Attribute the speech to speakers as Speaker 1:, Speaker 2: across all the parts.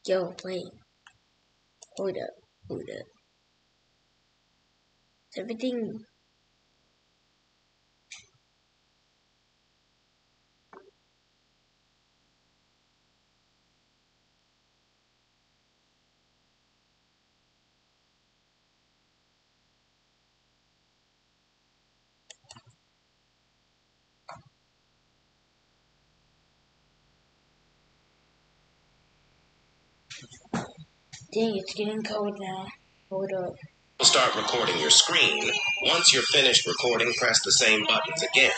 Speaker 1: Yo, wait. Hold up. Is everything... Dang, it's getting cold now. Hold up.
Speaker 2: Start recording your screen. Once you're finished recording, press the same buttons again.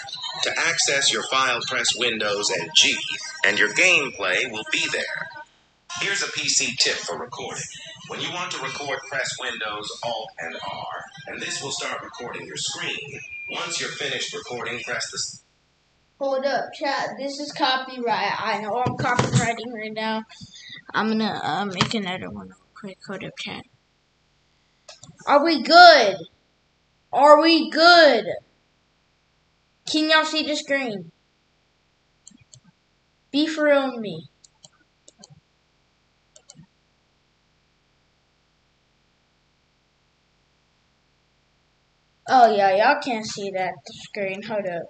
Speaker 2: To access your file, press Windows and G, and your gameplay will be there. Here's a PC tip for recording. When you want to record, press Windows, Alt, and R, and this will start recording your screen. Once you're finished recording, press the...
Speaker 1: Hold up, chat. This is copyright. I know I'm copywriting right now. I'm gonna make another one real quick. Hold up, chat. Are we good? Are we good? Can y'all see the screen? Be for real with me. Oh yeah, y'all can't see that the screen. Hold up.